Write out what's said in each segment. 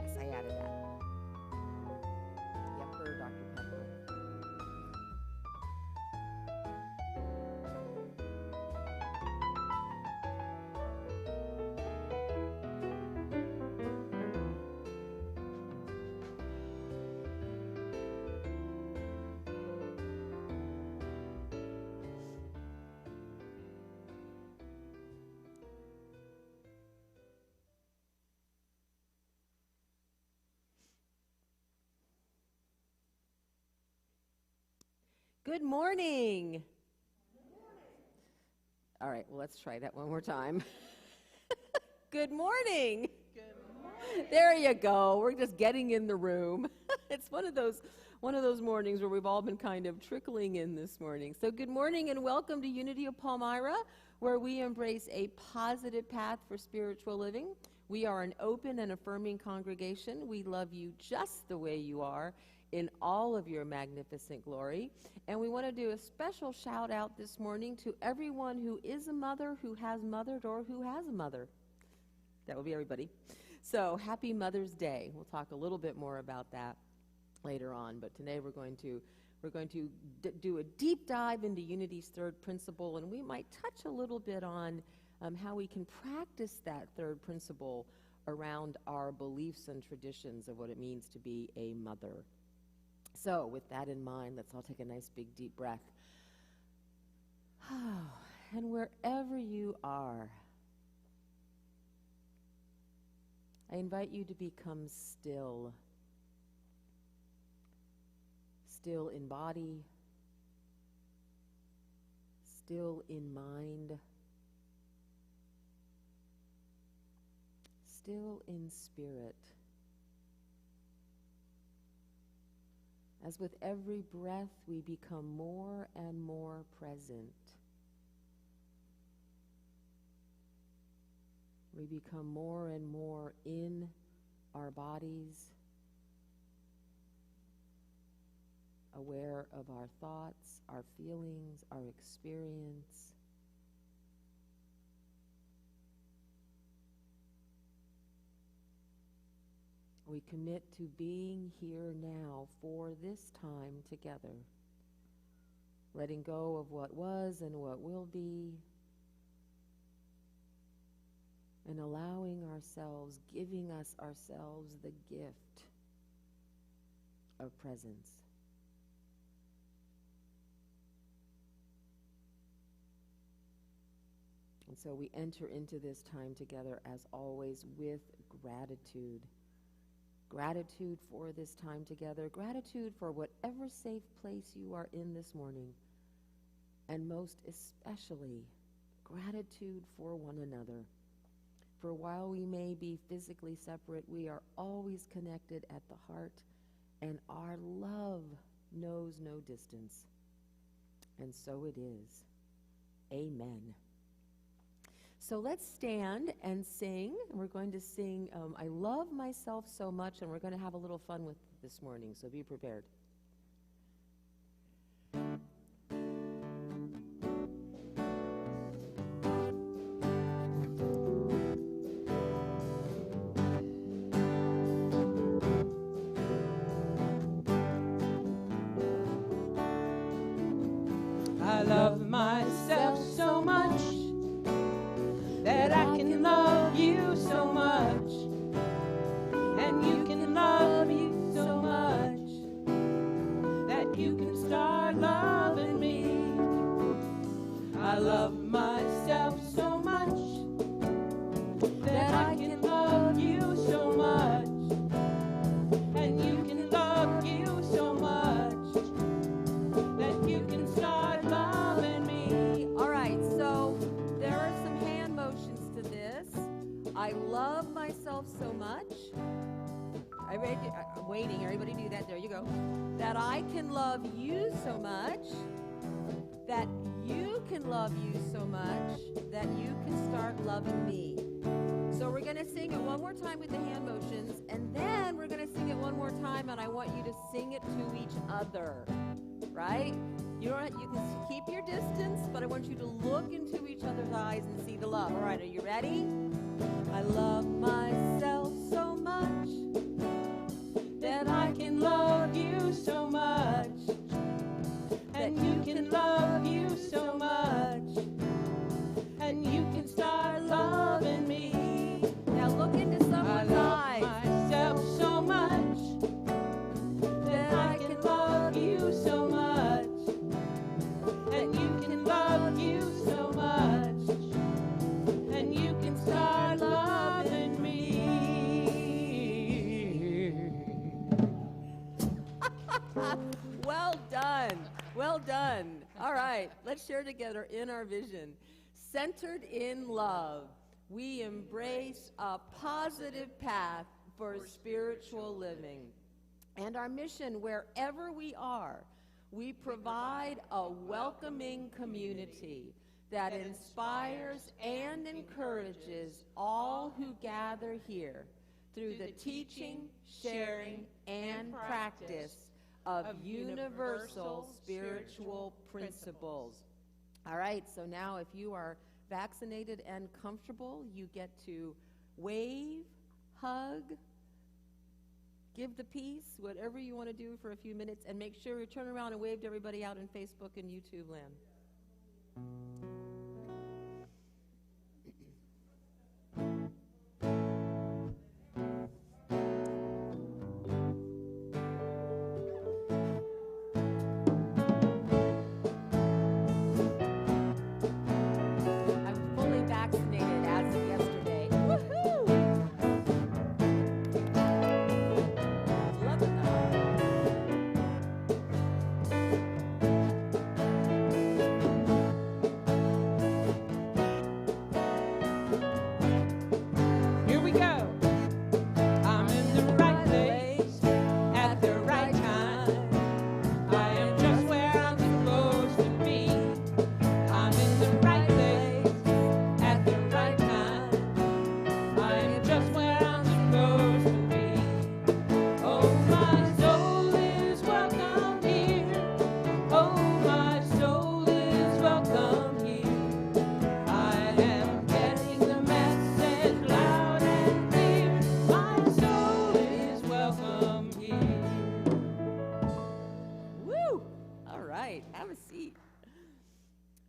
Yes, I added that. Yep, her, Dr. Pepper. Good morning. All right, well, let's try that one more time. Good morning. Good morning. There you go. We're just getting in the room. It's one of those mornings where we've all been kind of trickling in this morning. So good morning and welcome to Unity of Palmyra, where we embrace a positive path for spiritual living. We are an open and affirming congregation. We love you just the way you are, in all of your magnificent glory. And we want to do a special shout out this morning to everyone who is a mother, who has mothered, or who has a mother. That will be everybody. So happy Mother's Day. We'll talk a little bit more about that later on, but today we're going to do a deep dive into Unity's third principle, and we might touch a little bit on how we can practice that third principle around our beliefs and traditions of what it means to be a mother. So with that in mind, let's all take a nice big deep breath. And wherever you are, I invite you to become still. Still in body, still in mind, still in spirit. As with every breath, we become more and more present. We become more and more in our bodies, aware of our thoughts, our feelings, our experience. We commit to being here now for this time together, letting go of what was and what will be, and allowing ourselves, giving us ourselves the gift of presence. And so we enter into this time together, as always, with gratitude. Gratitude for this time together, gratitude for whatever safe place you are in this morning, and most especially, gratitude for one another. For while we may be physically separate, we are always connected at the heart, and our love knows no distance. And so it is. Amen. So let's stand and sing. We're going to sing I Love Myself So Much, and we're going to have a little fun with it this morning, so be prepared. I love myself so much that I can love you so much, and you can love me so much that you can start loving me. I love myself so much that I can love you so much, and you can love you so much that you can start loving me. All right, so there are some hand motions to this. I love myself so much. I'm waiting. Everybody do that. There you go. That I can love you so much. That you can love you so much. That you can start loving me. So we're going to sing it one more time with the hand motions, and then we're going to sing it one more time, and I want you to sing it to each other. Right? You can keep your distance, but I want you to look into each other's eyes and see the love. All right, are you ready? I love myself so much I can love you so much. And you can love you so much. And you can start loving me. Now look into I someone's love eyes. myself so much that I can love you so much. And you can love you so much. And you can start loving me. Well done. Well done. All right, let's share together in our vision. Centered in love, we embrace a positive path for spiritual living. And our mission, wherever we are, we provide a welcoming community that inspires and encourages all who gather here through the teaching, sharing, and practice of universal spiritual principles. All right, so now if you are vaccinated and comfortable, you get to wave, hug, give the peace, whatever you want to do for a few minutes, and make sure you turn around and wave to everybody out in Facebook and YouTube land. I'm fully vaccinated as of yesterday. Woohoo! Love it though. Here we go. I'm in the right place at the right time. I am just where I'm supposed to be. I'm in the right place at the right time. I am just where I'm supposed to be. Oh, my soul is welcome here. Oh, my soul is welcome here. I am getting the message loud and clear. My soul is welcome here. Woo! All right, have a seat.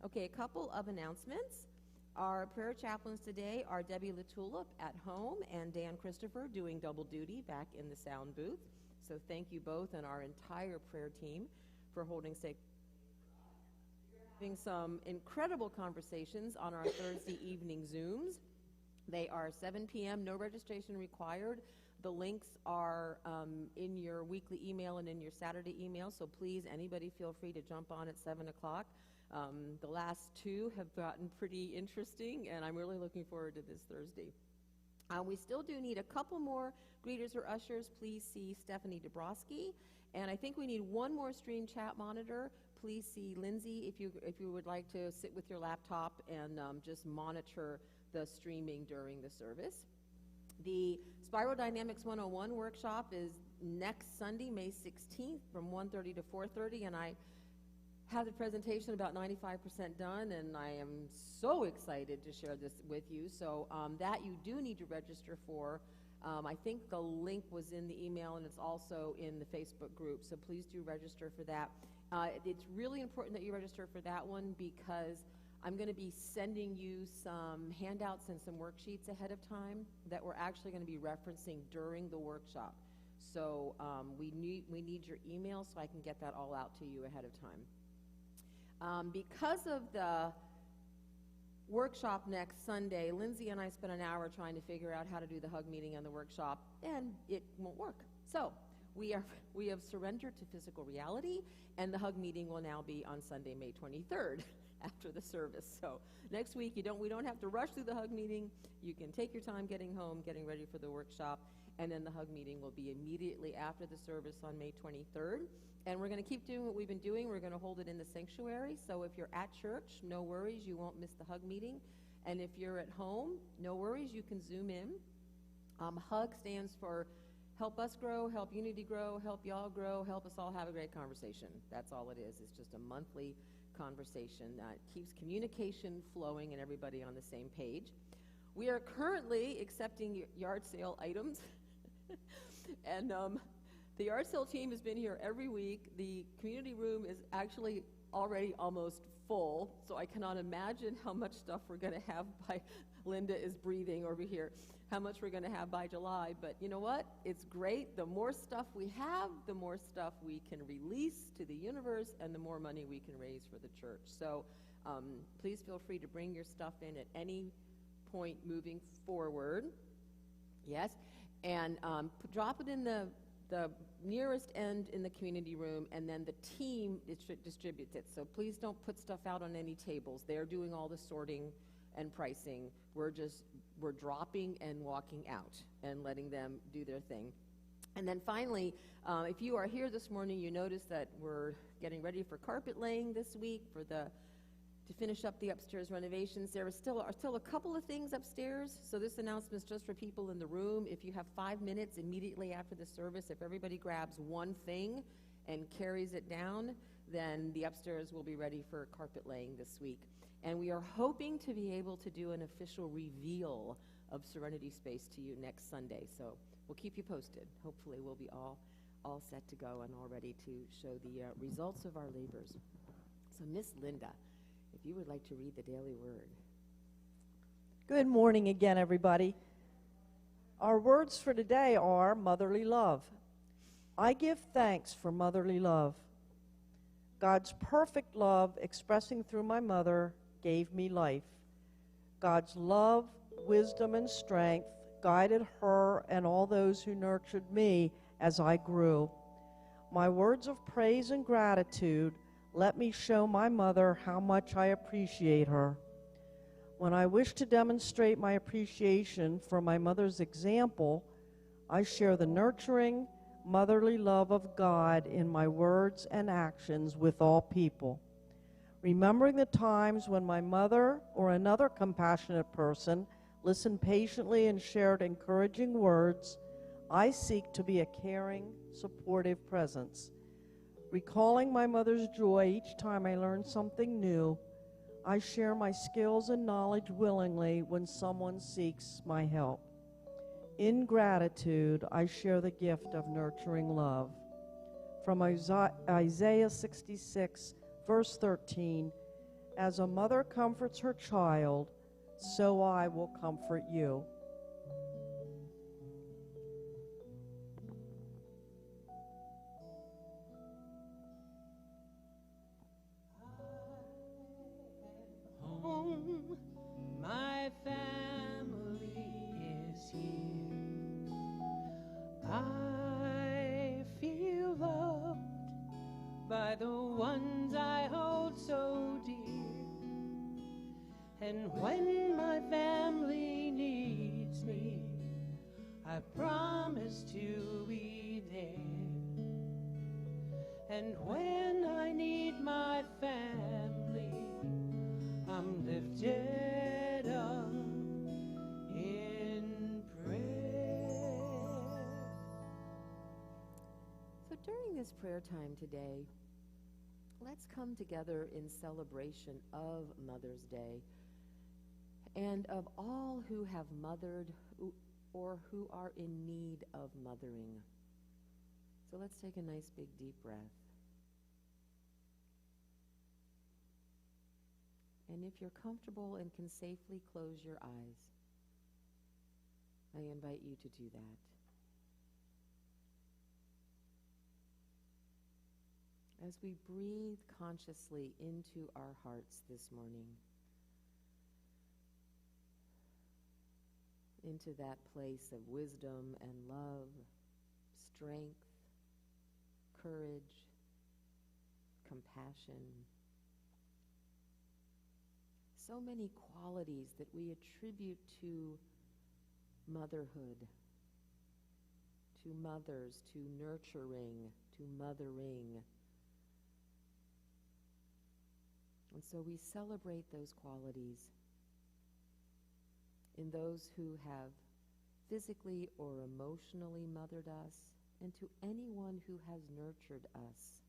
Okay, a couple of announcements. Our prayer chaplains today are Debbie LaTulip at home and Dan Christopher doing double duty back in the sound booth. So thank you both and our entire prayer team for holding sacred. Having some incredible conversations on our Thursday evening Zooms. They are 7 p.m., no registration required. The links are in your weekly email and in your Saturday email, so please, anybody feel free to jump on at 7 o'clock. The last two have gotten pretty interesting, and I'm really looking forward to this Thursday. We still do need a couple more greeters or ushers. Please see Stephanie Dabrowski. And I think we need one more stream chat monitor. Please see Lindsay if you would like to sit with your laptop and just monitor the streaming during the service. The Spiral Dynamics 101 workshop is next Sunday, May 16th from 1:30 to 4:30, and I have the presentation about 95% done, and I am so excited to share this with you. So that you do need to register for. I think the link was in the email, and it's also in the Facebook group, so please do register for that. It's really important that you register for that one because I'm going to be sending you some handouts and some worksheets ahead of time that we're actually going to be referencing during the workshop. So we need your email so I can get that all out to you ahead of time. Because of the workshop next Sunday, Lindsay and I spent an hour trying to figure out how to do the hug meeting and the workshop, and it won't work. So we have surrendered to physical reality, and the hug meeting will now be on Sunday, May 23rd. After the service. So next week we don't have to rush through the hug meeting. You can take your time getting home, getting ready for the workshop, and then the hug meeting will be immediately after the service on May 23rd. And we're going to keep doing what we've been doing. We're going to hold it in the sanctuary. So if you're at church, no worries, you won't miss the hug meeting. And if you're at home, no worries, you can Zoom in. HUG stands for Help Us Grow, Help Unity Grow, Help Y'all Grow, Help Us All Have a Great Conversation. That's all it is. It's just a monthly conversation that keeps communication flowing and everybody on the same page. We are currently accepting yard sale items, and The Yard Sale team has been here every week. The community room is actually already almost full, so I cannot imagine how much stuff we're going to have by, Linda is breathing over here, how much we're going to have by July. But you know what? It's great. The more stuff we have, the more stuff we can release to the universe, and the more money we can raise for the church. So please feel free to bring your stuff in at any point moving forward. Yes, and drop it in the nearest end in the community room, and then the team distributes it. So please don't put stuff out on any tables. They're doing all the sorting and pricing. We're dropping and walking out and letting them do their thing. And then finally, if you are here this morning, you notice that we're getting ready for carpet laying this week to finish up the upstairs renovations. There are still a couple of things upstairs, so this announcement's just for people in the room. If you have 5 minutes immediately after the service, if everybody grabs one thing and carries it down, then the upstairs will be ready for carpet laying this week. And we are hoping to be able to do an official reveal of Serenity Space to you next Sunday, so we'll keep you posted. Hopefully we'll be all set to go and all ready to show the results of our labors. So Miss Linda, if you would like to read the daily word. Good morning again, everybody. Our words for today are motherly love. I give thanks for motherly love. God's perfect love expressing through my mother gave me life. God's love, wisdom, and strength guided her and all those who nurtured me as I grew. My words of praise and gratitude let me show my mother how much I appreciate her. When I wish to demonstrate my appreciation for my mother's example, I share the nurturing, motherly love of God in my words and actions with all people. Remembering the times when my mother or another compassionate person listened patiently and shared encouraging words, I seek to be a caring, supportive presence. Recalling my mother's joy each time I learn something new, I share my skills and knowledge willingly when someone seeks my help. In gratitude, I share the gift of nurturing love. From Isaiah 66, verse 13, as a mother comforts her child, so I will comfort you. My family is here. I feel loved by the ones I hold so dear. And when my family needs me, I promise to be there. And when I need my family, I'm lifted up in prayer. So during this prayer time today, let's come together in celebration of Mother's Day and of all who have mothered or who are in need of mothering. So let's take a nice big deep breath. And if you're comfortable and can safely close your eyes, I invite you to do that. As we breathe consciously into our hearts this morning, into that place of wisdom and love, strength, courage, compassion, so many qualities that we attribute to motherhood, to mothers, to nurturing, to mothering. And so we celebrate those qualities in those who have physically or emotionally mothered us, and to anyone who has nurtured us,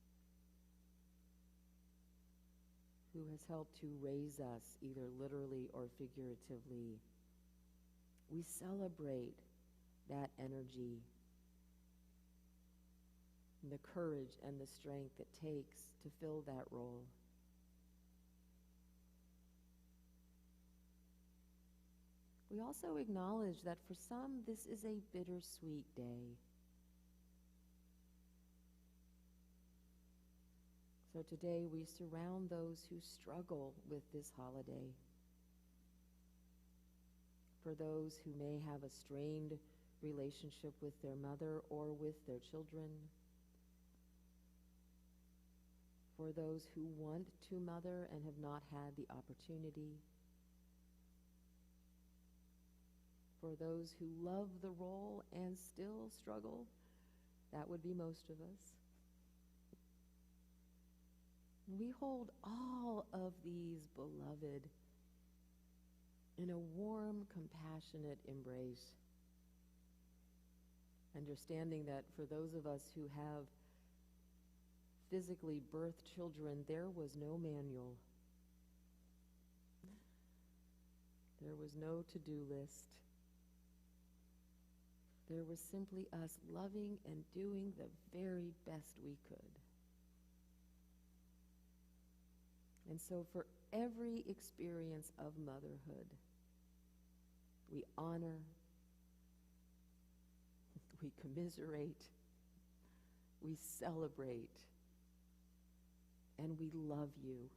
who has helped to raise us, either literally or figuratively. We celebrate that energy. and the courage and the strength it takes to fill that role. We also acknowledge that for some, this is a bittersweet day. So today we surround those who struggle with this holiday. For those who may have a strained relationship with their mother or with their children. For those who want to mother and have not had the opportunity. For those who love the role and still struggle. That would be most of us. We hold all of these beloved in a warm, compassionate embrace, understanding that for those of us who have physically birthed children, there was no manual. There was no to-do list. There was simply us loving and doing the very best we could. And so for every experience of motherhood, we honor, we commiserate, we celebrate, and we love you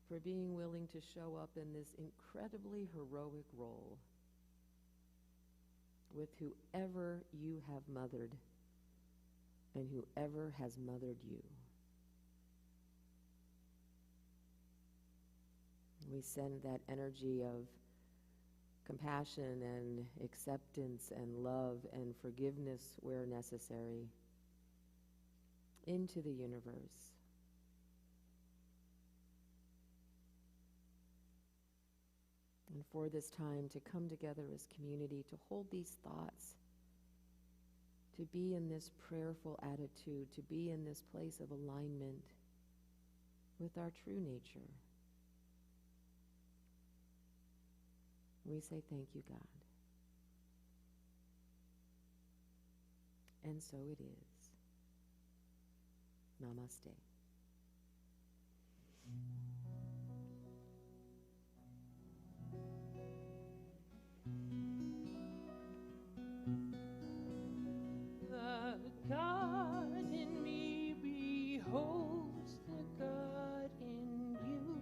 for being willing to show up in this incredibly heroic role with whoever you have mothered and whoever has mothered you. We send that energy of compassion and acceptance and love and forgiveness where necessary into the universe. And for this time to come together as community, to hold these thoughts, to be in this prayerful attitude, to be in this place of alignment with our true nature. We say thank you, God. And so it is. Namaste. The God in me beholds the God in you.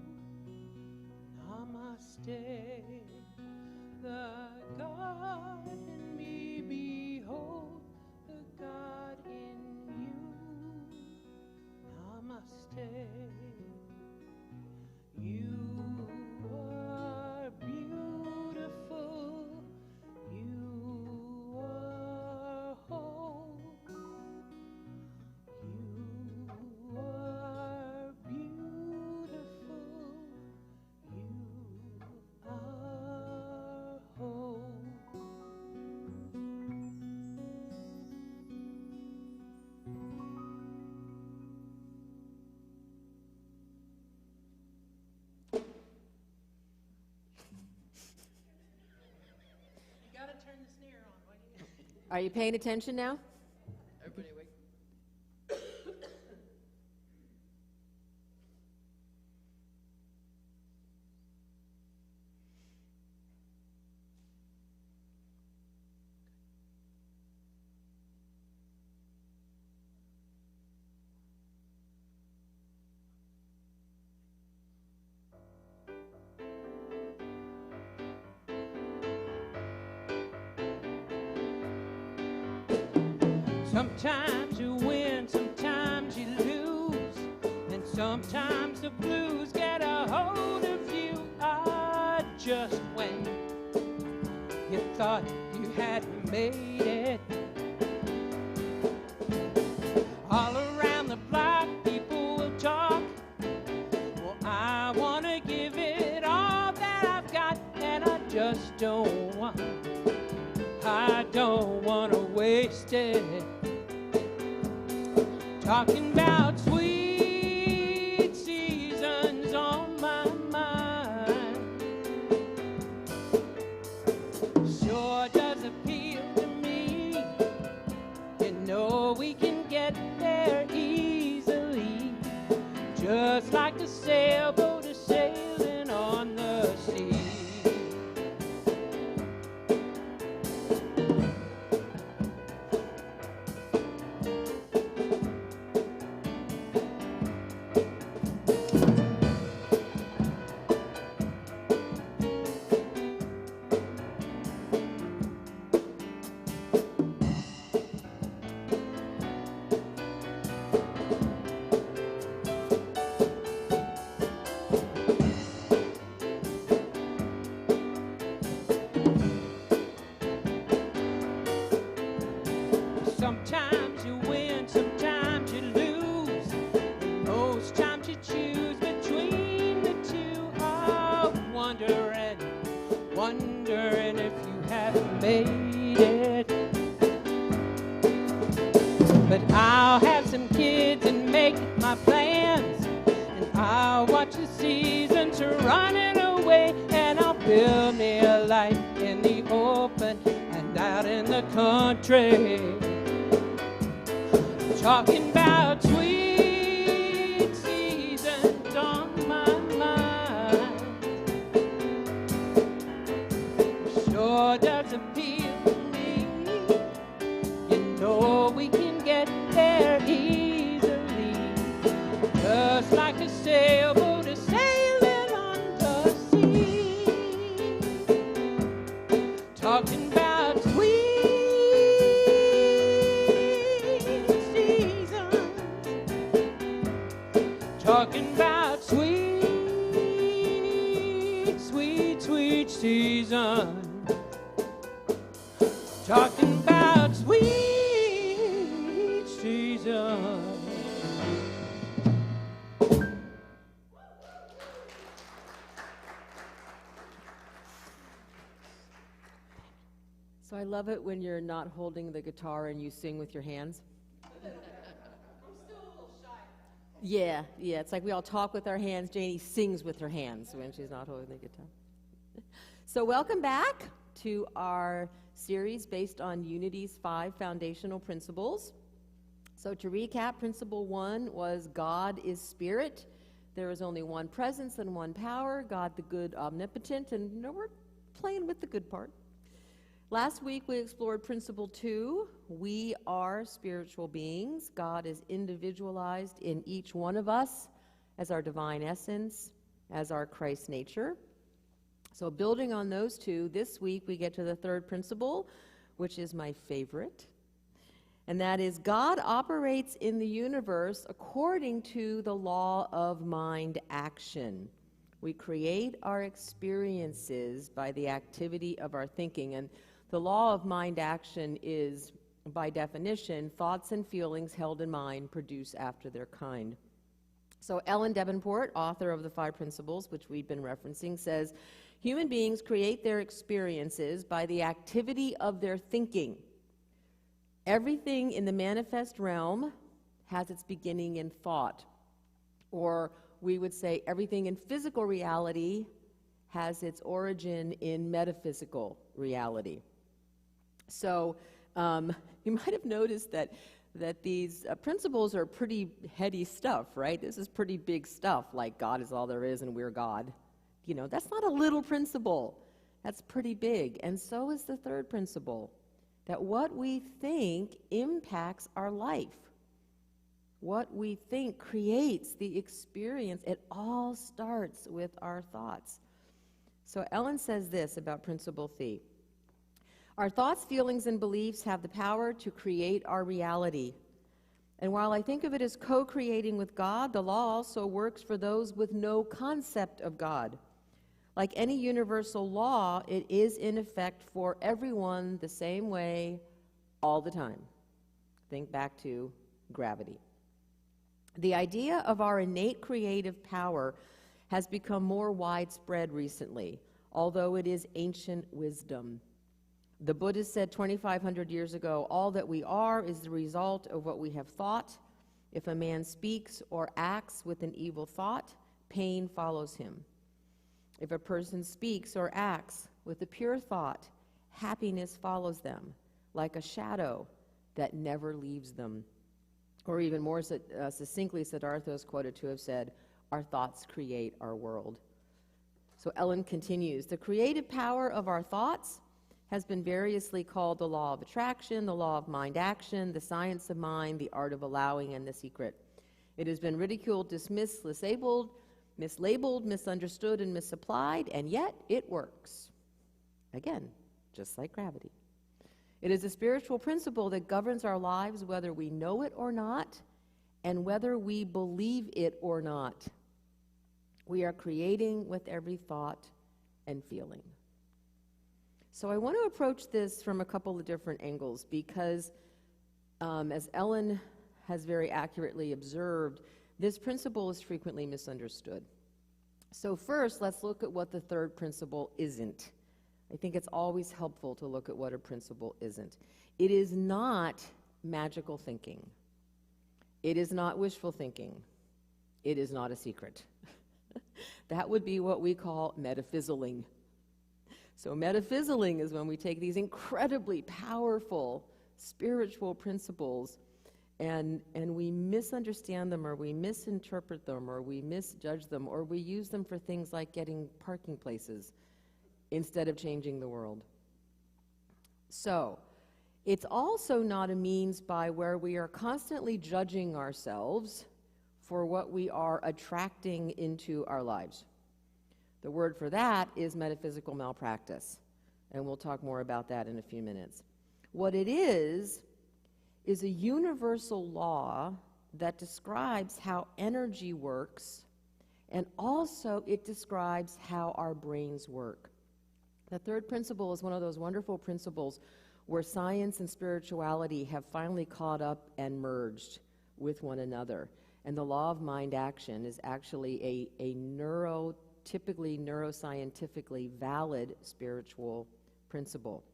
Namaste. The God in me behold the God in you. Namaste. You are beautiful. You are whole. You are beautiful. You are whole. You gotta turn the snare on. Why do you? Are you paying attention now? Everybody wake. Sometimes you win, sometimes you lose, and sometimes the blues get a hold of you. Just when you thought you had made it, all around the block people will talk. Well, I want to give it all that I've got, and I just don't want to waste it. Talking about sweet seasons on my mind sure does appeal to me. You know know we can get there easily, just like a sailboat is sailing on the sea. Sometimes you win, sometimes you lose, and most times you choose between the two. Oh, wondering if you have made it. But I'll have some kids and make my plans, and I'll watch the seasons running away, and I'll build me a life in the open and out in the country. Talking about sweet seasons on my mind. Sure does appeal to me. You know we can get there easily, just like a sailboat is sailing on the sea. Talking about sweet talking about sweet, sweet, sweet season. Talking about sweet season. So I love it when you're not holding the guitar and you sing with your hands. Yeah, it's like we all talk with our hands. Janie sings with her hands when she's not holding the guitar. So welcome back to our series based on Unity's 5 foundational principles. So to recap, principle 1 was God is spirit. There is only one presence and one power, God the good omnipotent, and we're playing with the good part. Last week we explored principle 2, we are spiritual beings. God is individualized in each one of us as our divine essence, as our Christ nature. So building on those two, this week we get to the third principle, which is my favorite, and that is God operates in the universe according to the law of mind action. We create our experiences by the activity of our thinking, and the law of mind action is, by definition, thoughts and feelings held in mind produce after their kind. So Ellen Davenport, author of the 5 Principles, which we've been referencing, says, human beings create their experiences by the activity of their thinking. Everything in the manifest realm has its beginning in thought. Or we would say everything in physical reality has its origin in metaphysical reality. So you might have noticed that these principles are pretty heady stuff, right? This is pretty big stuff, like God is all there is and we're God. You know, that's not a little principle. That's pretty big. And so is the third principle, that what we think impacts our life. What we think creates the experience. It all starts with our thoughts. So Ellen says this about principle C. Our thoughts, feelings, and beliefs have the power to create our reality. And while I think of it as co-creating with God, the law also works for those with no concept of God. Like any universal law, it is in effect for everyone the same way all the time. Think back to gravity. The idea of our innate creative power has become more widespread recently, although it is ancient wisdom. The Buddha said 2,500 years ago, all that we are is the result of what we have thought. If a man speaks or acts with an evil thought, pain follows him. If a person speaks or acts with a pure thought, happiness follows them, like a shadow that never leaves them. Or even more succinctly, Siddhartha is quoted to have said, "Our thoughts create our world." So Ellen continues, "The creative power of our thoughts has been variously called the law of attraction, the law of mind action, the science of mind, the art of allowing, and the secret. It has been ridiculed, dismissed, mislabeled, misunderstood, and misapplied, and yet it works. Again, just like gravity. It is a spiritual principle that governs our lives whether we know it or not, and whether we believe it or not. We are creating with every thought and feeling." So I want to approach this from a couple of different angles because, as Ellen has very accurately observed, this principle is frequently misunderstood. So first, let's look at what the third principle isn't. I think it's always helpful to look at what a principle isn't. It is not magical thinking. It is not wishful thinking. It is not a secret. That would be what we call metaphysicling. So metaphysicling is when we take these incredibly powerful spiritual principles and we misunderstand them, or we misinterpret them, or we misjudge them, or we use them for things like getting parking places instead of changing the world. So it's also not a means by where we are constantly judging ourselves for what we are attracting into our lives. The word for that is metaphysical malpractice, and we'll talk more about that in a few minutes. What it is a universal law that describes how energy works, and also it describes how our brains work. The third principle is one of those wonderful principles where science and spirituality have finally caught up and merged with one another. And the law of mind action is actually a typically neuroscientifically valid spiritual principle.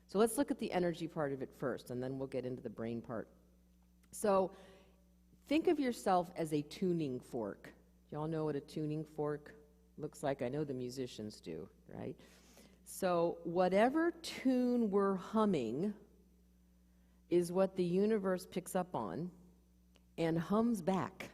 So let's look at the energy part of it first, and then we'll get into the brain part. So think of yourself as a tuning fork. Y'all know what a tuning fork looks like? I know the musicians do, right? So whatever tune we're humming is what the universe picks up on and hums back,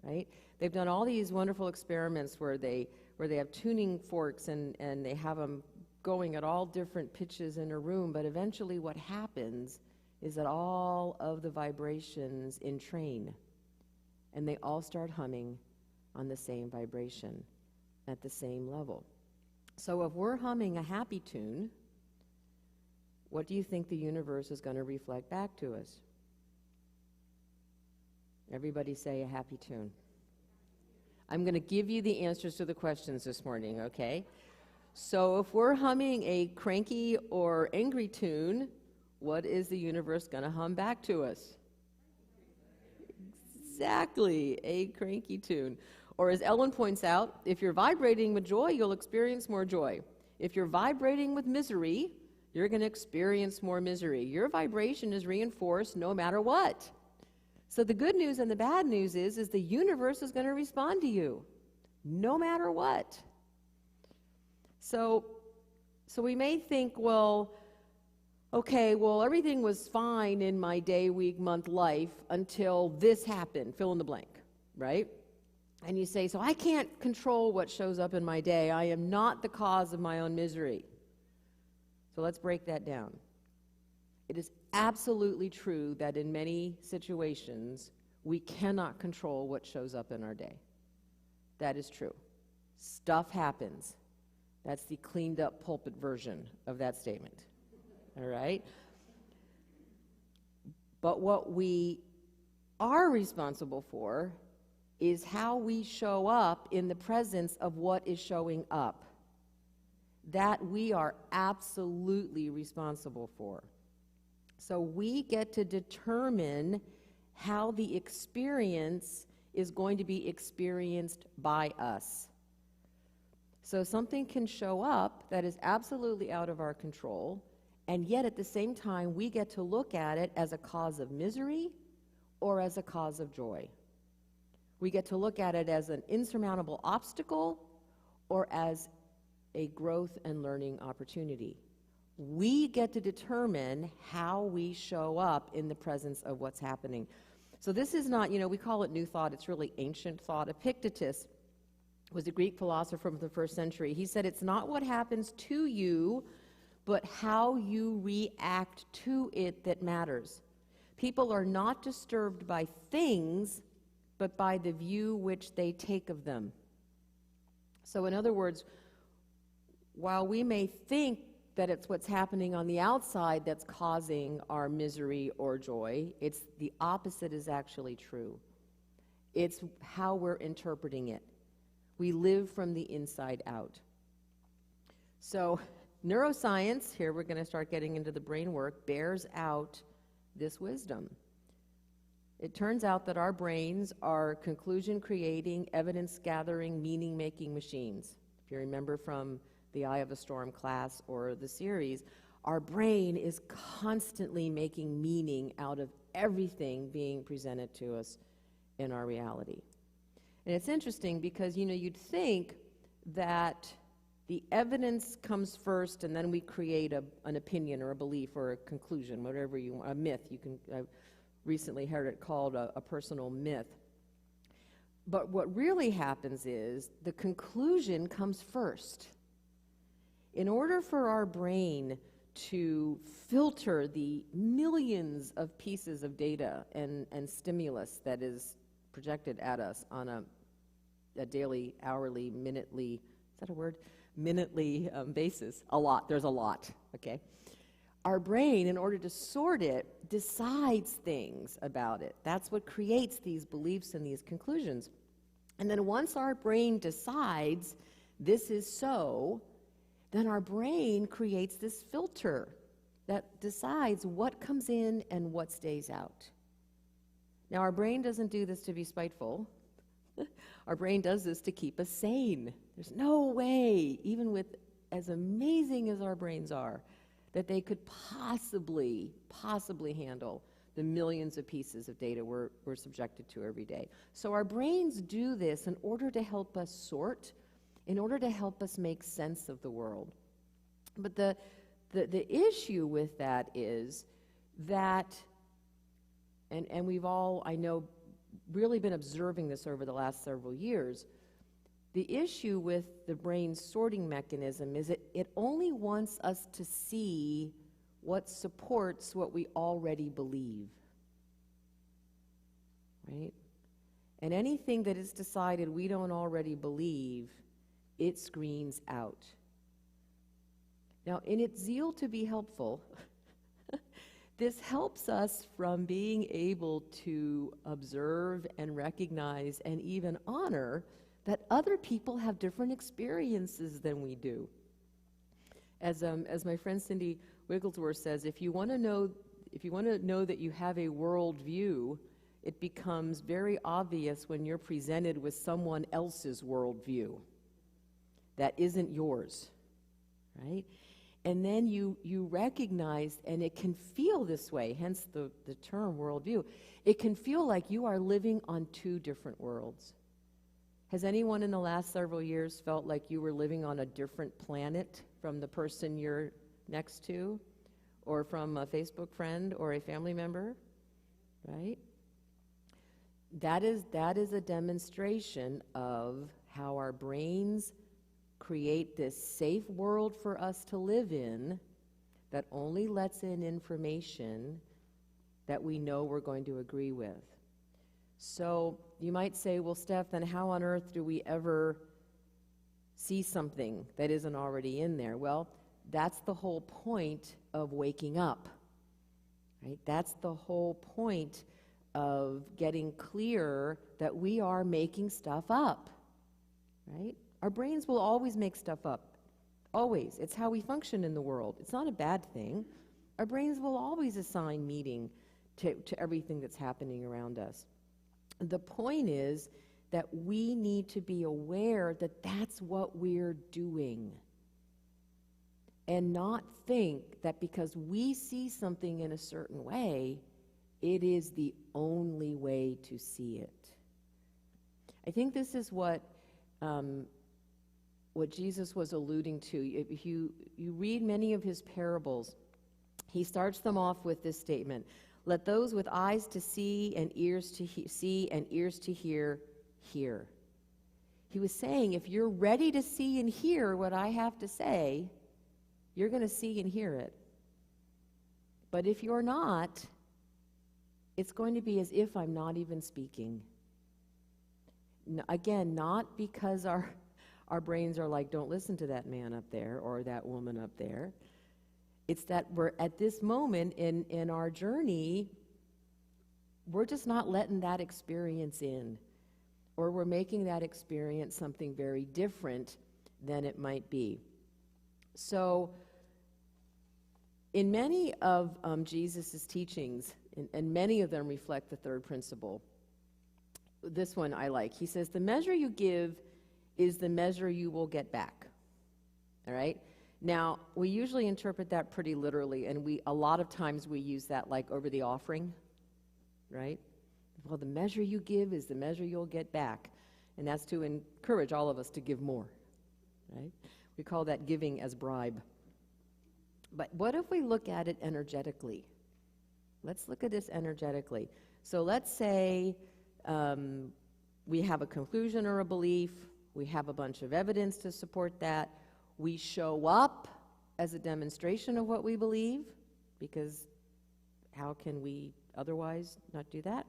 right? They've done all these wonderful experiments where they have tuning forks and they have them going at all different pitches in a room, but eventually what happens is that all of the vibrations entrain, and they all start humming on the same vibration at the same level. So if we're humming a happy tune, what do you think the universe is going to reflect back to us? Everybody say a happy tune. I'm going to give you the answers to the questions this morning, okay? So if we're humming a cranky or angry tune, what is the universe going to hum back to us? Exactly, a cranky tune. Or as Ellen points out, if you're vibrating with joy, you'll experience more joy. If you're vibrating with misery, you're going to experience more misery. Your vibration is reinforced no matter what. So the good news and the bad news is the universe is going to respond to you no matter what. So we may think, well, okay, well, everything was fine in my day, week, month life until this happened, fill in the blank, right? And you say, so I can't control what shows up in my day. I am not the cause of my own misery. So let's break that down. It is absolutely true that in many situations, we cannot control what shows up in our day. That is true. Stuff happens. That's the cleaned up pulpit version of that statement. All right? But what we are responsible for is how we show up in the presence of what is showing up. That we are absolutely responsible for. So we get to determine how the experience is going to be experienced by us. So something can show up that is absolutely out of our control, and yet at the same time we get to look at it as a cause of misery or as a cause of joy. We get to look at it as an insurmountable obstacle or as a growth and learning opportunity. We get to determine how we show up in the presence of what's happening. So this is not, we call it New Thought. It's really ancient thought. Epictetus was a Greek philosopher from the 1st century. He said, it's not what happens to you, but how you react to it that matters. People are not disturbed by things, but by the view which they take of them. So in other words, while we may think that it's what's happening on the outside that's causing our misery or joy, it's the opposite is actually true. It's how we're interpreting it. We live from the inside out. So neuroscience, here we're going to start getting into the brain work, bears out this wisdom. It turns out that our brains are conclusion-creating, evidence-gathering, meaning-making machines. If you remember from the Eye of the Storm class or the series, our brain is constantly making meaning out of everything being presented to us in our reality. And it's interesting because, you'd think that the evidence comes first and then we create an opinion or a belief or a conclusion, whatever you want, a myth. I recently heard it called a personal myth. But what really happens is the conclusion comes first. In order for our brain to filter the millions of pieces of data and stimulus that is projected at us on a daily, hourly, minutely, is that a word? Minutely basis. There's a lot, okay? Our brain, in order to sort it, decides things about it. That's what creates these beliefs and these conclusions. And then once our brain decides this is so, then our brain creates this filter that decides what comes in and what stays out. Now, our brain doesn't do this to be spiteful. Our brain does this to keep us sane. There's no way, even with as amazing as our brains are, that they could possibly handle the millions of pieces of data we're subjected to every day. So our brains do this in order to help us sort, in order to help us make sense of the world. But the issue with that is that, and we've all, I know, really been observing this over the last several years, the issue with the brain's sorting mechanism is it only wants us to see what supports what we already believe, right? And anything that is decided we don't already believe, it screens out. Now, in its zeal to be helpful, this helps us from being able to observe and recognize and even honor that other people have different experiences than we do. As my friend Cindy Wigglesworth says, if you want to know that you have a worldview, it becomes very obvious when you're presented with someone else's worldview that isn't yours, right? And then you recognize, and it can feel this way, hence the term worldview, it can feel like you are living on two different worlds. Has anyone in the last several years felt like you were living on a different planet from the person you're next to, or from a Facebook friend or a family member, right? That is a demonstration of how our brains create this safe world for us to live in that only lets in information that we know we're going to agree with. So you might say, well, Steph, then how on earth do we ever see something that isn't already in there? Well, that's the whole point of waking up, right? That's the whole point of getting clear that we are making stuff up, right? Our brains will always make stuff up, always. It's how we function in the world. It's not a bad thing. Our brains will always assign meaning to everything that's happening around us. The point is that we need to be aware that that's what we're doing, and not think that because we see something in a certain way, it is the only way to see it. I think this is what what Jesus was alluding to. If you read many of his parables, he starts them off with this statement: let those with eyes to see and ears to see and ears to hear, hear. He was saying, if you're ready to see and hear what I have to say, you're going to see and hear it. But if you're not, it's going to be as if I'm not even speaking. Again, not because our brains are like, don't listen to that man up there or that woman up there. It's that we're at this moment in our journey, we're just not letting that experience in, or we're making that experience something very different than it might be. So in many of Jesus' teachings, and many of them reflect the third principle, this one I like. He says, the measure you give is the measure you will get back. All right? Now, we usually interpret that pretty literally, and a lot of times we use that like over the offering, right? Well, the measure you give is the measure you'll get back. And that's to encourage all of us to give more, right? We call that giving as bribe. But what if we look at it energetically? Let's look at this energetically. So let's say we have a conclusion or a belief. We have a bunch of evidence to support that. We show up as a demonstration of what we believe, because how can we otherwise not do that?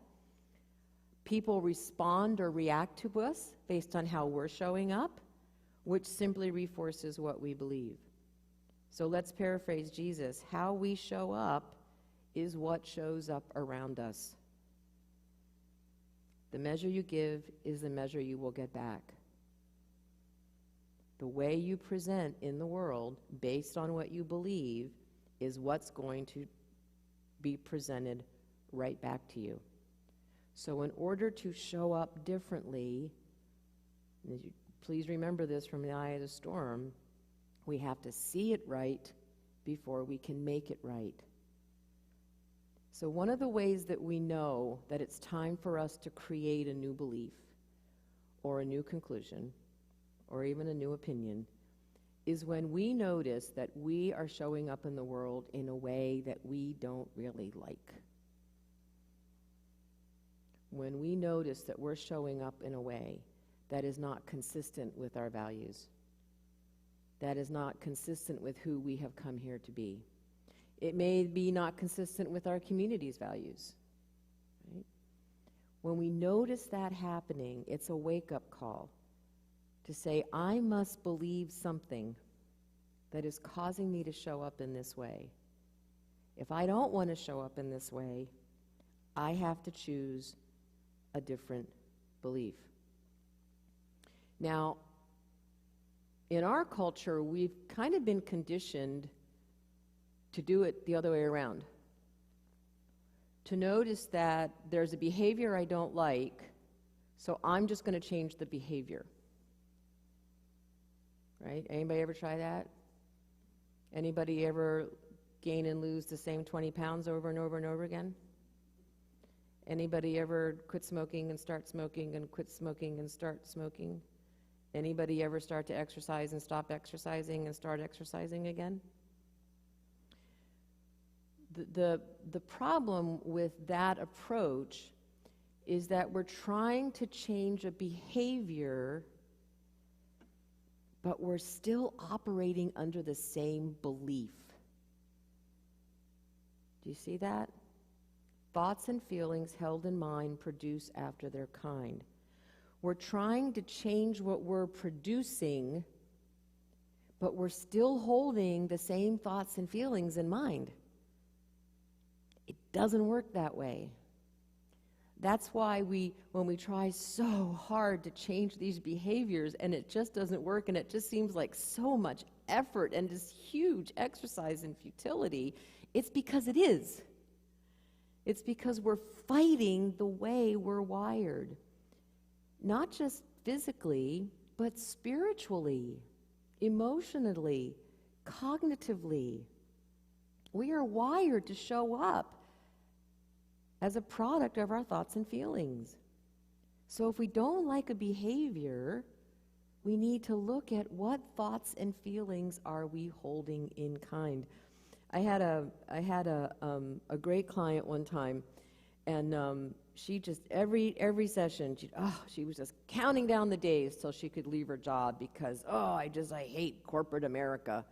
People respond or react to us based on how we're showing up, which simply reinforces what we believe. So let's paraphrase Jesus. How we show up is what shows up around us. The measure you give is the measure you will get back. The way you present in the world, based on what you believe, is what's going to be presented right back to you. So in order to show up differently, please remember this from the eye of the storm, we have to see it right before we can make it right. So one of the ways that we know that it's time for us to create a new belief or a new conclusion or even a new opinion is when we notice that we are showing up in the world in a way that we don't really like. When we notice that we're showing up in a way that is not consistent with our values, that is not consistent with who we have come here to be. It may be not consistent with our community's values. Right? When we notice that happening, it's a wake-up call to say, I must believe something that is causing me to show up in this way. If I don't want to show up in this way, I have to choose a different belief. Now, in our culture, we've kind of been conditioned to do it the other way around. To notice that there's a behavior I don't like, so I'm just going to change the behavior. Right? Anybody ever try that? Anybody ever gain and lose the same 20 pounds over and over and over again? Anybody ever quit smoking and start smoking and quit smoking and start smoking? Anybody ever start to exercise and stop exercising and start exercising again? The problem with that approach is that we're trying to change a behavior, but we're still operating under the same belief. Do you see that? Thoughts and feelings held in mind produce after their kind. We're trying to change what we're producing, but we're still holding the same thoughts and feelings in mind. It doesn't work that way. That's why when we try so hard to change these behaviors and it just doesn't work and it just seems like so much effort and this huge exercise in futility, it's because it is. It's because we're fighting the way we're wired. Not just physically, but spiritually, emotionally, cognitively. We are wired to show up as a product of our thoughts and feelings. So if we don't like a behavior, we need to look at what thoughts and feelings are we holding in kind. I had a great client one time, and she just every session she was just counting down the days till she could leave her job because I hate corporate America.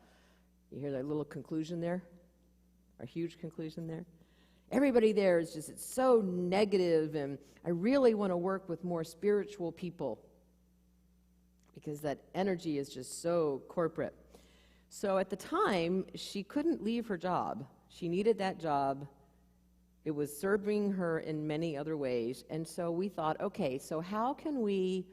You hear that little conclusion there? Our huge conclusion there? Everybody there is just, it's so negative, and I really want to work with more spiritual people because that energy is just so corporate. So at the time, she couldn't leave her job. She needed that job. It was serving her in many other ways. And so we thought, okay, so how can we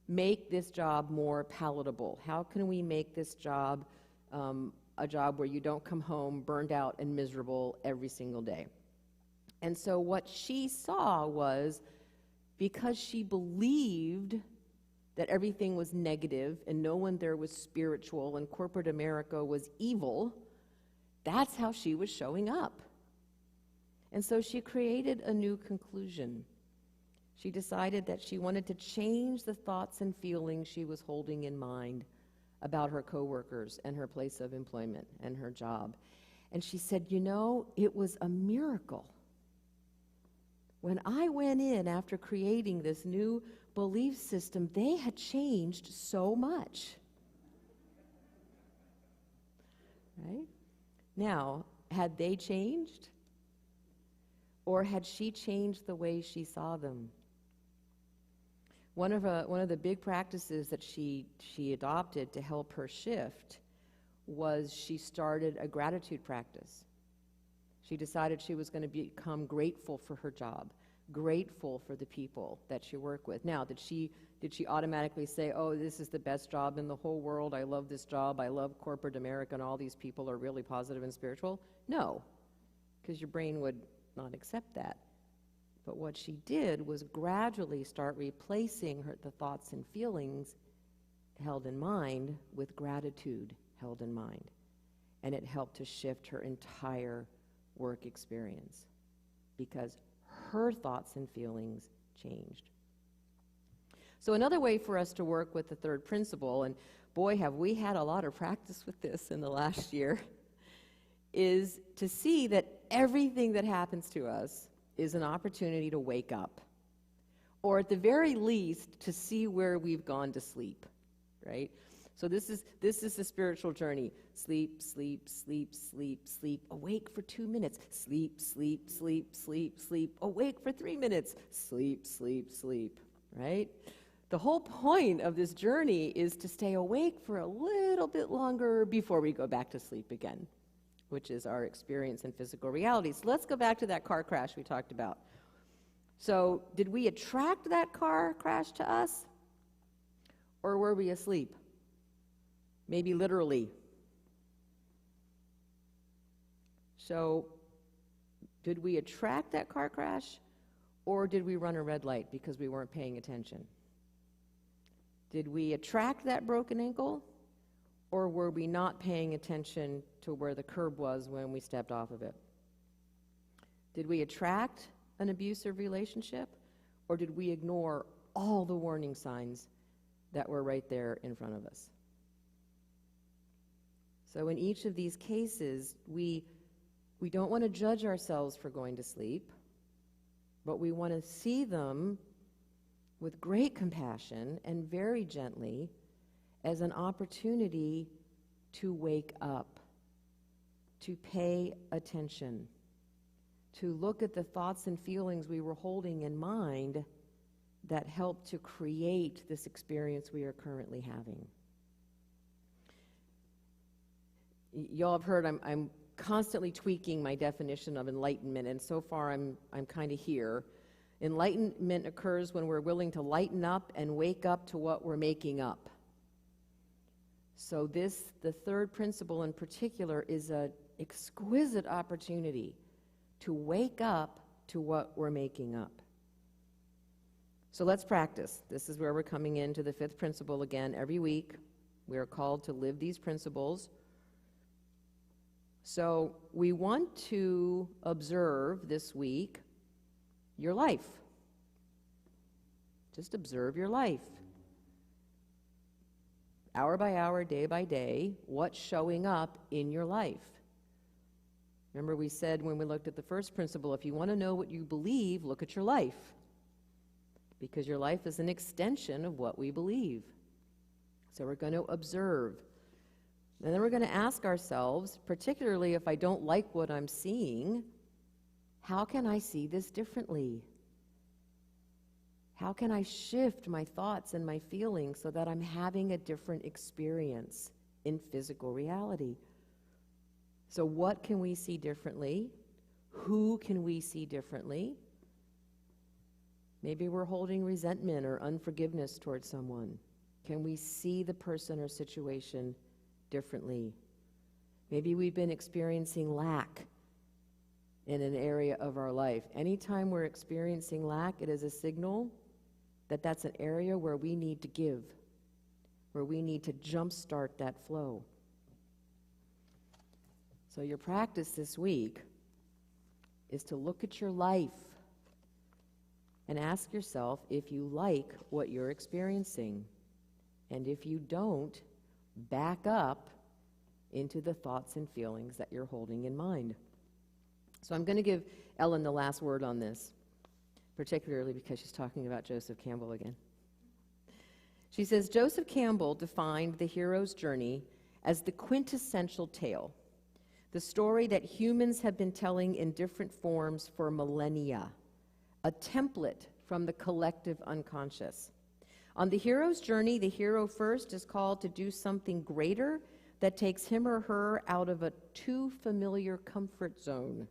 make this job more palatable? How can we make this job a job where you don't come home burned out and miserable every single day? And so what she saw was, because she believed that everything was negative and no one there was spiritual and corporate America was evil, that's how she was showing up. And so she created a new conclusion. She decided that she wanted to change the thoughts and feelings she was holding in mind about her coworkers and her place of employment and her job. And she said, it was a miracle. When I went in after creating this new belief system, they had changed so much. Right? Now, had they changed? Or had she changed the way she saw them? One of the big practices that she adopted to help her shift was she started a gratitude practice. She decided she was going to become grateful for her job, grateful for the people that she worked with. Now, did she automatically say, this is the best job in the whole world, I love this job, I love corporate America, and all these people are really positive and spiritual? No, because your brain would not accept that. But what she did was gradually start replacing the thoughts and feelings held in mind with gratitude held in mind. And it helped to shift her entire work experience because her thoughts and feelings changed. So another way for us to work with the third principle, and boy, have we had a lot of practice with this in the last year, is to see that everything that happens to us is an opportunity to wake up, or at the very least, to see where we've gone to sleep, right? So this is the spiritual journey. Sleep, sleep, sleep, sleep, sleep. Awake for 2 minutes. Sleep, sleep, sleep, sleep, sleep. Awake for 3 minutes. Sleep, sleep, sleep, right? The whole point of this journey is to stay awake for a little bit longer before we go back to sleep again, which is our experience in physical reality. So let's go back to that car crash we talked about. So did we attract that car crash to us? Or were we asleep? Maybe literally. So did we attract that car crash? Or did we run a red light because we weren't paying attention? Did we attract that broken ankle? Or were we not paying attention to where the curb was when we stepped off of it? Did we attract an abusive relationship? Or did we ignore all the warning signs that were right there in front of us? So in each of these cases, we don't want to judge ourselves for going to sleep, but we want to see them with great compassion and very gently as an opportunity to wake up, to pay attention, to look at the thoughts and feelings we were holding in mind that helped to create this experience we are currently having. Y'all have heard I'm constantly tweaking my definition of enlightenment, and so far I'm kind of here. Enlightenment occurs when we're willing to lighten up and wake up to what we're making up. So the third principle in particular, is an exquisite opportunity to wake up to what we're making up. So let's practice. This is where we're coming into the fifth principle again every week. We are called to live these principles. So we want to observe this week your life. Just observe your life. hour by hour, day by day, what's showing up in your life. Remember we said when we looked at the first principle, if you want to know what you believe, look at your life. Because your life is an extension of what we believe. So we're going to observe. And then we're going to ask ourselves, particularly if I don't like what I'm seeing, how can I see this differently? How can I shift my thoughts and my feelings so that I'm having a different experience in physical reality? So what can we see differently? Who can we see differently? Maybe we're holding resentment or unforgiveness towards someone. Can we see the person or situation differently? Maybe we've been experiencing lack in an area of our life. Anytime we're experiencing lack, it is a signal that that's an area where we need to give, where we need to jumpstart that flow. So your practice this week is to look at your life and ask yourself if you like what you're experiencing. And if you don't, back up into the thoughts and feelings that you're holding in mind. So I'm going to give Ellen the last word on this, particularly because she's talking about Joseph Campbell again. She says, Joseph Campbell defined the hero's journey as the quintessential tale, the story that humans have been telling in different forms for millennia, a template from the collective unconscious. On the hero's journey, the hero first is called to do something greater that takes him or her out of a too familiar comfort zone.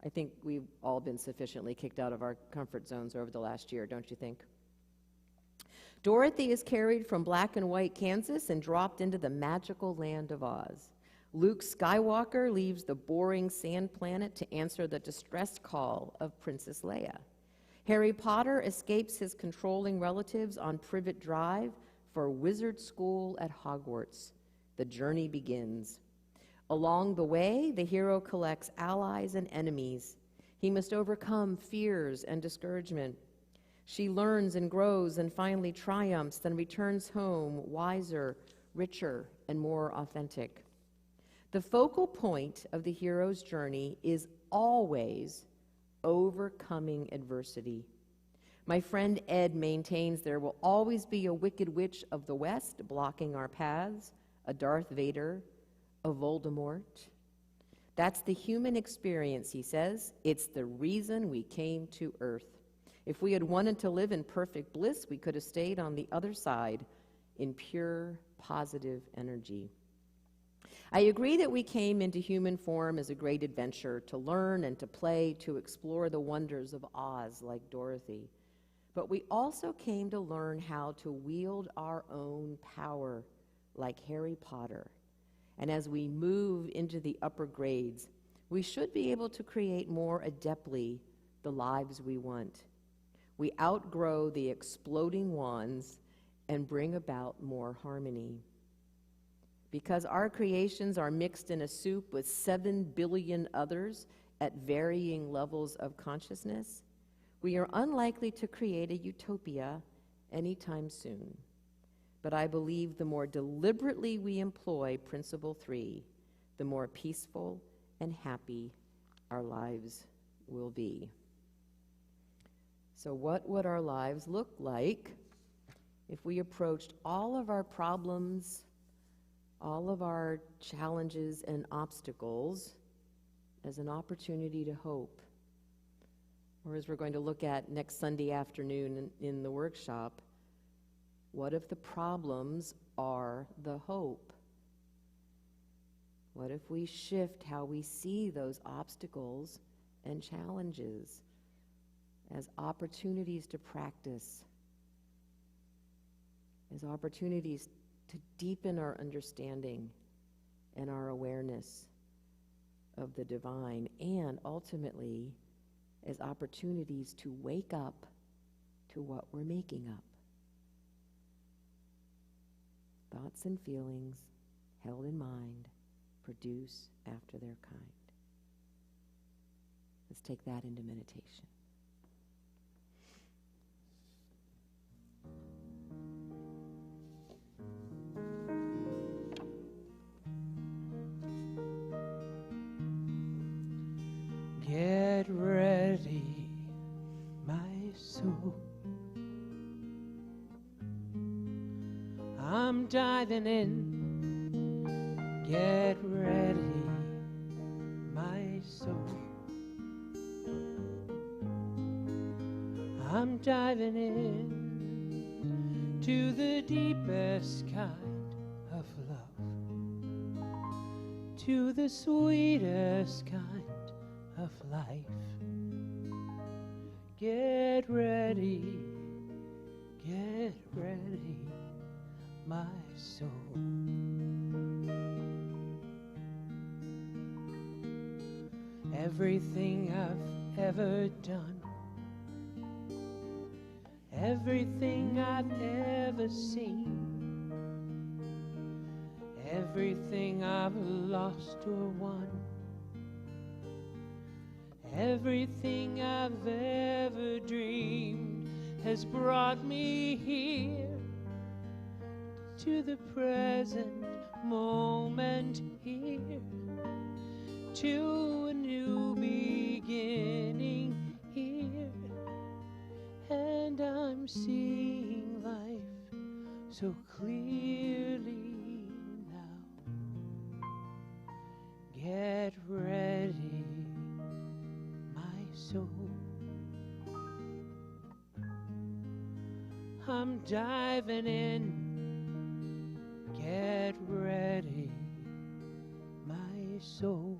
I think we've all been sufficiently kicked out of our comfort zones over the last year, don't you think? Dorothy is carried from black and white Kansas and dropped into the magical land of Oz. Luke Skywalker leaves the boring sand planet to answer the distressed call of Princess Leia. Harry Potter escapes his controlling relatives on Privet Drive for wizard school at Hogwarts. The journey begins. Along the way, the hero collects allies and enemies. He must overcome fears and discouragement. She learns and grows and finally triumphs, then returns home wiser, richer, and more authentic. The focal point of the hero's journey is always overcoming adversity. My friend Ed maintains there will always be a wicked witch of the West blocking our paths, a Darth Vader, a Voldemort. That's the human experience, he says. It's the reason we came to Earth. If we had wanted to live in perfect bliss, we could have stayed on the other side in pure, positive energy. I agree that we came into human form as a great adventure, to learn and to play, to explore the wonders of Oz like Dorothy. But we also came to learn how to wield our own power like Harry Potter. And as we move into the upper grades, we should be able to create more adeptly the lives we want. We outgrow the exploding wands and bring about more harmony. Because our creations are mixed in a soup with 7 billion others at varying levels of consciousness, we are unlikely to create a utopia anytime soon. But I believe the more deliberately we employ Principle 3, the more peaceful and happy our lives will be. So what would our lives look like if we approached all of our problems, all of our challenges and obstacles as an opportunity to hope? Or as we're going to look at next Sunday afternoon in the workshop, what if the problems are the hope? What if we shift how we see those obstacles and challenges as opportunities to practice, as opportunities to deepen our understanding and our awareness of the divine, and ultimately as opportunities to wake up to what we're making up? Thoughts and feelings held in mind produce after their kind. Let's take that into meditation. soul. I'm diving in, get ready, my soul. I'm diving in to the deepest kind of love, to the sweetest kind of life. Get ready, my soul. Everything I've ever done, everything I've ever seen, everything I've lost or won, everything I've ever dreamed has brought me here to the present moment here, to a new beginning here. And I'm seeing life so clearly now. Get ready, my soul. I'm diving in. Get ready, my soul.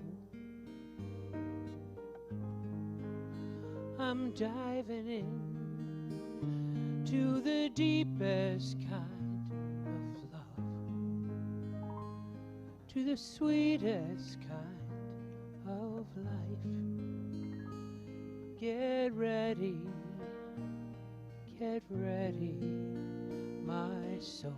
I'm diving in to the deepest kind of love, to the sweetest kind of life. Get ready, my soul.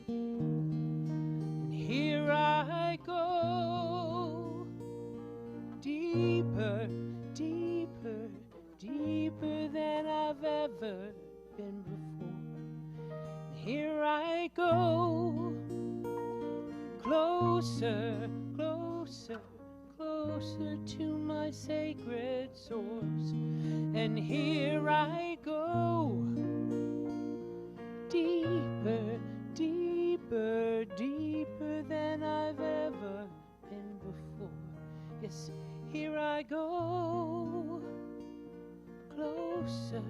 And here I go, deeper, deeper, deeper than I've ever been before. And here I go, closer, closer, closer to my sacred source. And here I go, deeper, deeper, deeper than I've ever been before. Yes, here I go, closer,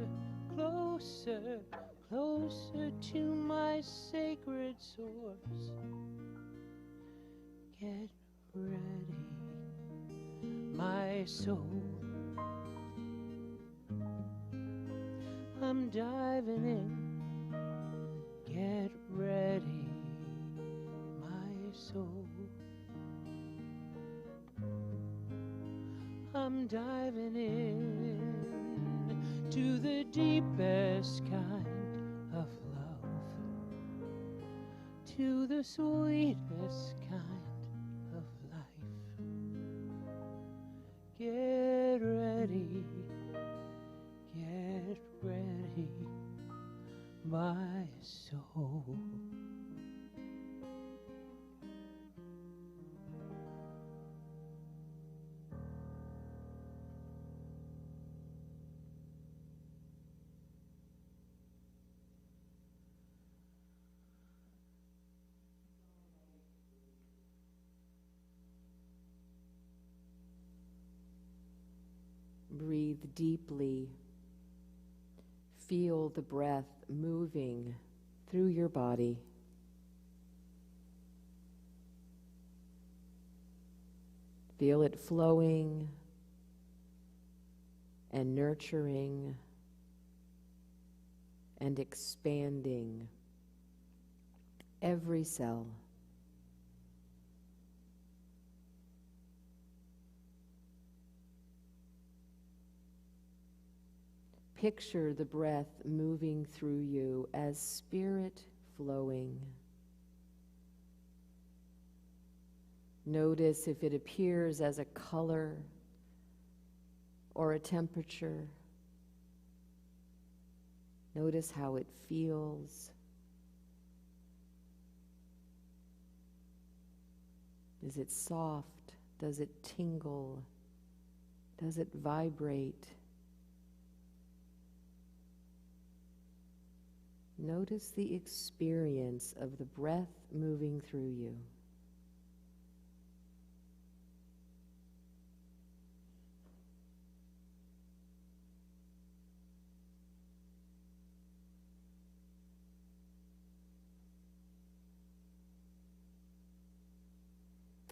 closer, closer to my sacred source. Get ready, my soul. I'm diving in. Get ready, my soul. I'm diving in to the deepest kind of love, to the sweetest kind of life. Get ready, my soul. Breathe deeply. Feel the breath moving through your body. Feel it flowing and nurturing and expanding every cell. Picture the breath moving through you as spirit flowing. Notice if it appears as a color or a temperature. Notice how it feels. Is it soft? Does it tingle? Does it vibrate? Notice the experience of the breath moving through you.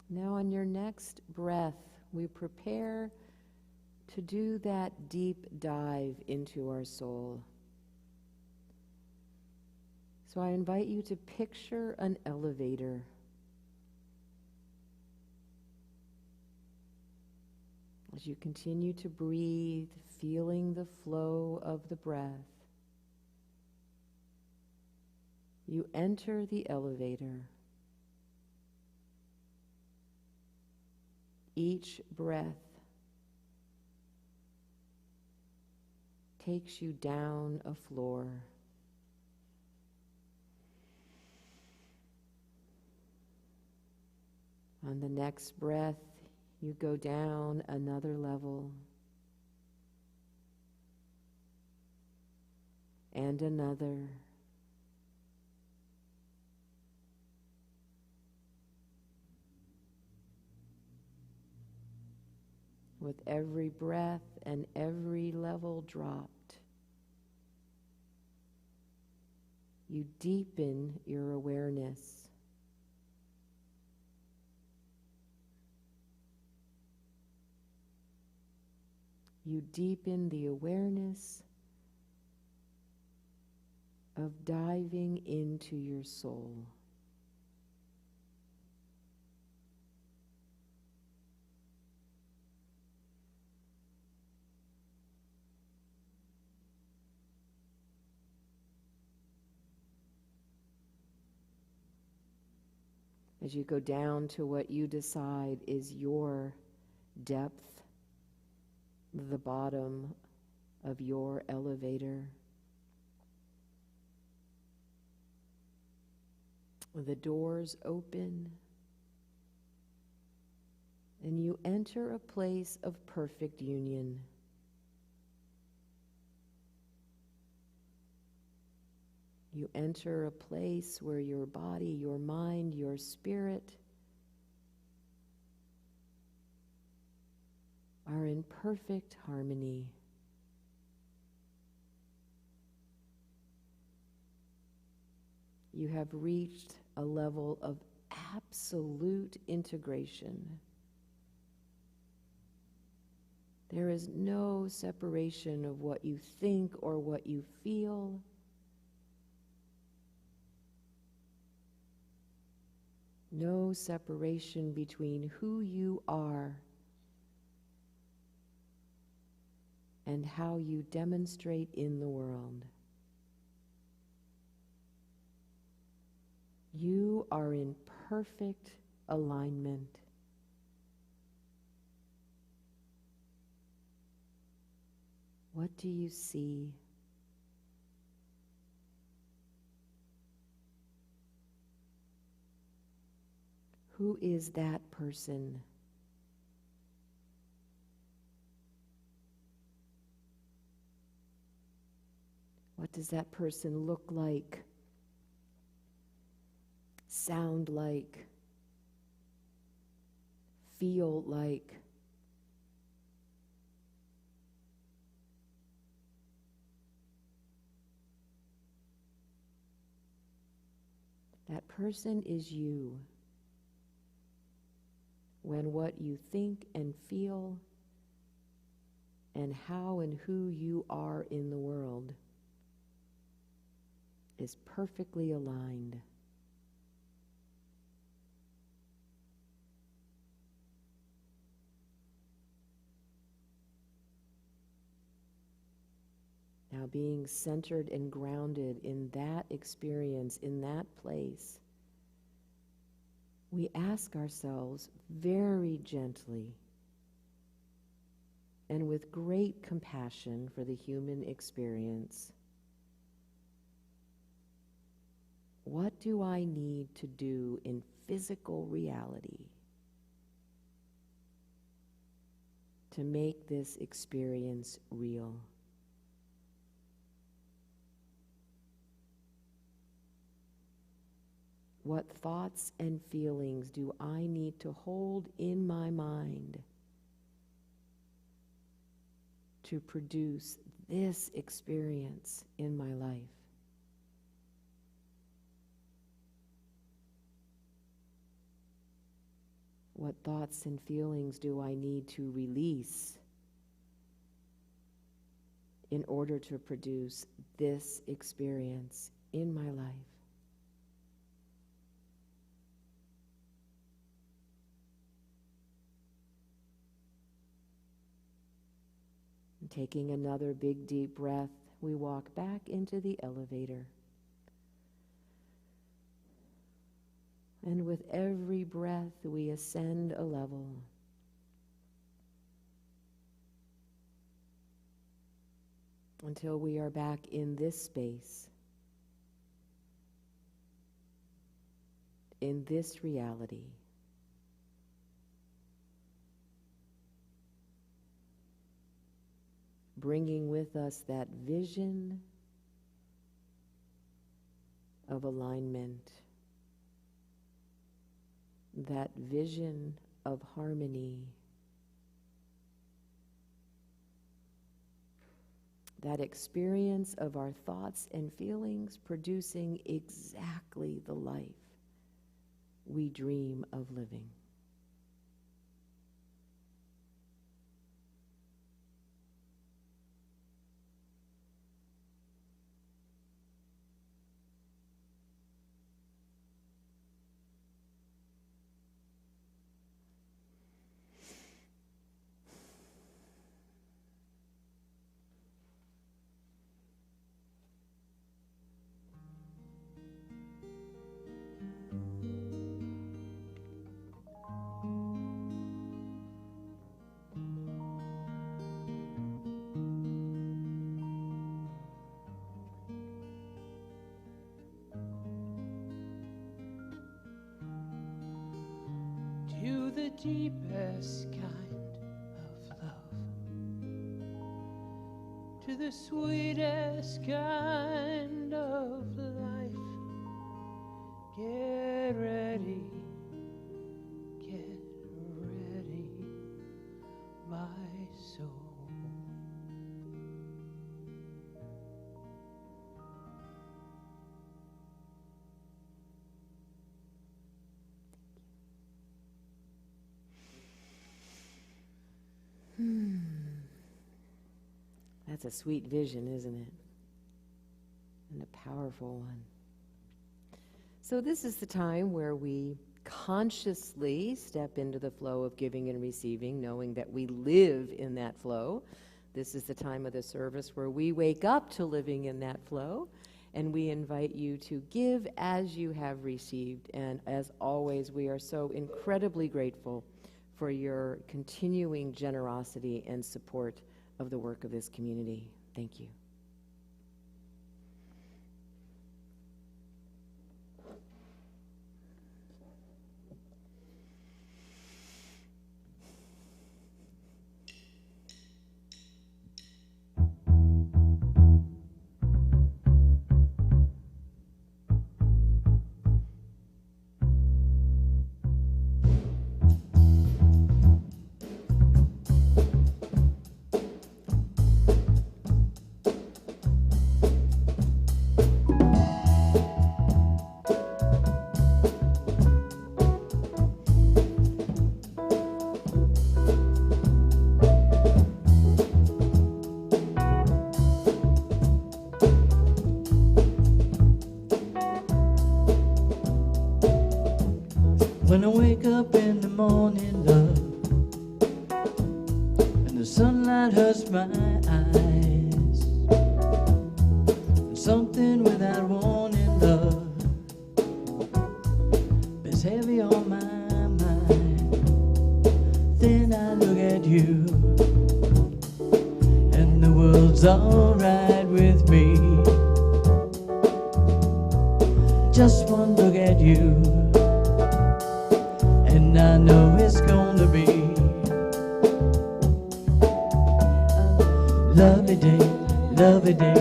Now on your next breath, we prepare to do that deep dive into our soul. So I invite you to picture an elevator. As you continue to breathe, feeling the flow of the breath, you enter the elevator. Each breath takes you down a floor. On the next breath, you go down another level and another. With every breath and every level dropped, you deepen your awareness. You deepen the awareness of diving into your soul. As you go down to what you decide is your depth, the bottom of your elevator, the doors open, and you enter a place of perfect union. You enter a place where your body, your mind, your spirit are in perfect harmony. You have reached a level of absolute integration. There is no separation of what you think or what you feel. No separation between who you are and how you demonstrate in the world. You are in perfect alignment. What do you see? Who is that person? What does that person look like? Sound like? Feel like? That person is you. When what you think and feel and how and who you are in the world is perfectly aligned. Now, being centered and grounded in that experience, in that place, we ask ourselves very gently and with great compassion for the human experience, what do I need to do in physical reality to make this experience real? What thoughts and feelings do I need to hold in my mind to produce this experience in my life? What thoughts and feelings do I need to release in order to produce this experience in my life? And taking another big deep breath, we walk back into the elevator. And with every breath, we ascend a level. Until we are back in this space, in this reality. Bringing with us that vision of alignment, that vision of harmony, that experience of our thoughts and feelings producing exactly the life we dream of living. To the deepest kind of love, to the sweetest kind of life. Get ready, my soul. That's a sweet vision, isn't it? And a powerful one. So this is the time where we consciously step into the flow of giving and receiving, knowing that we live in that flow. This is the time of the service where we wake up to living in that flow, and we invite you to give as you have received. And as always, we are so incredibly grateful for your continuing generosity and support of the work of this community. Thank you. When I wake up in the morning, love, and the sunlight hurts my eyes, and something without warning, love, is heavy on my mind. Then I look at you, and the world's alright with me. Just one look at you, and I know it's gonna be a lovely day, lovely day,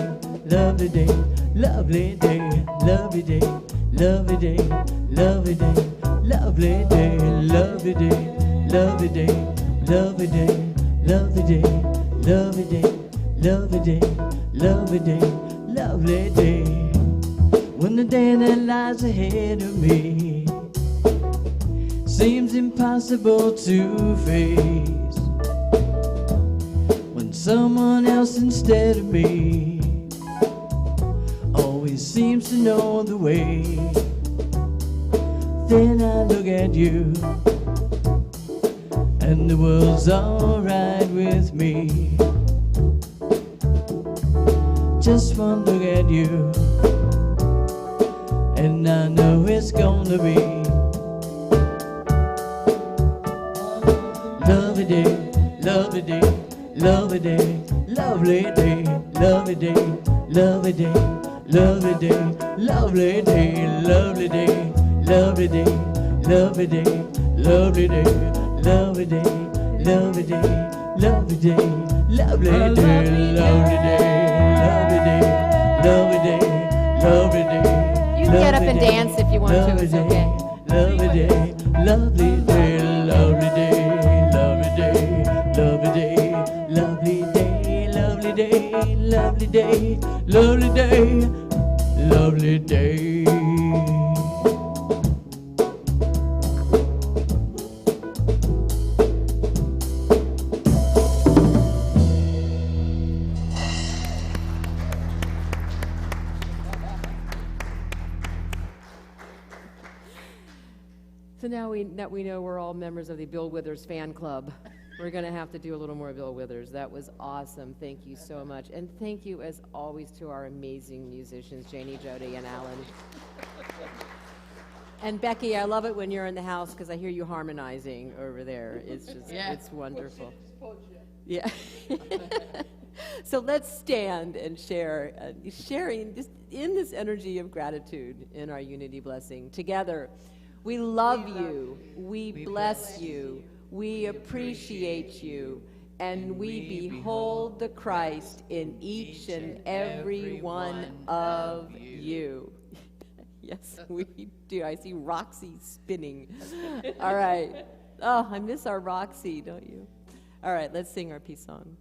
lovely day, lovely day, lovely day, lovely day, lovely day, lovely day, lovely day, lovely day, lovely day, lovely day, lovely day, lovely day, lovely day, lovely day. When the day that lies ahead of me seems impossible to face, when someone else instead of me always seems to know the way, then I look at you and the world's alright with me. Just one look at you and I know it's gonna be lovely day, lovely day, lovely day, lovely day, lovely day, lovely day, lovely day, lovely day, lovely day, lovely day, lovely day, lovely day, lovely day, lovely day, lovely day, lovely day, lovely day, lovely day, lovely day. You can get up and dance if you want to, it's okay. Lovely day, lovely day, lovely day, lovely day, lovely day, lovely day, lovely day, lovely day, lovely day, lovely day. So now we know we're all members of the Bill Withers fan club. We're going to have to do a little more Bill Withers. That was awesome. Thank you so much. And thank you, as always, to our amazing musicians, Janie, Jody, and Alan. And Becky, I love it when you're in the house because I hear you harmonizing over there. It's just, it's wonderful. Yeah. So let's stand and share, sharing just in this energy of gratitude in our unity blessing together. We love you, we bless you, we appreciate you, and we behold the Christ in each and every one of you. Yes, we do. I see Roxy spinning. All right. Oh, I miss our Roxy, don't you? All right, let's sing our peace song.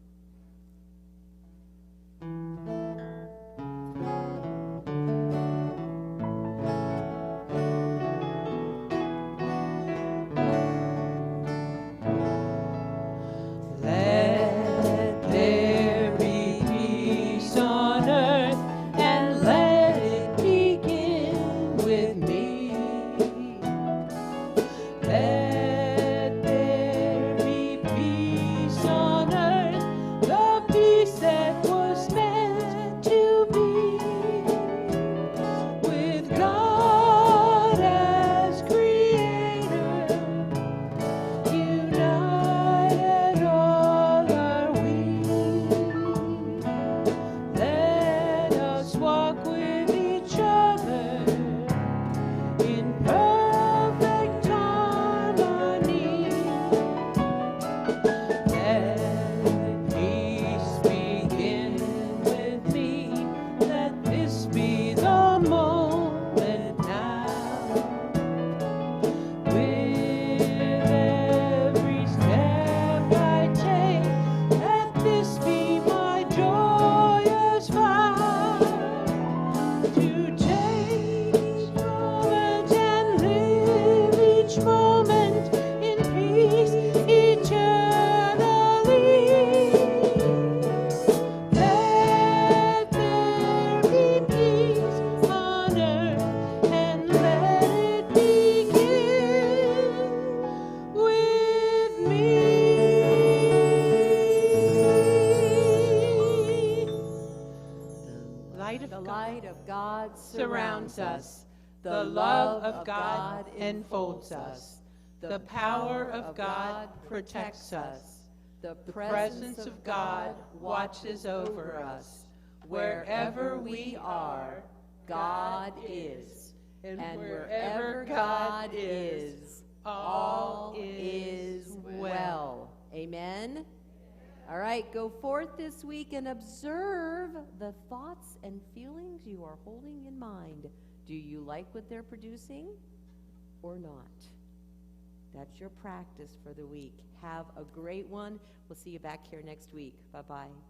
Surrounds us. The love of God enfolds us. The power of God protects us. The presence of God watches over us. Wherever we are, God is. And wherever God is, all is well. Amen. All right, go forth this week and observe the thoughts and feelings you are holding in mind. Do you like what they're producing? or not. That's your practice for the week. Have a great one. We'll see you back here next week. Bye-bye.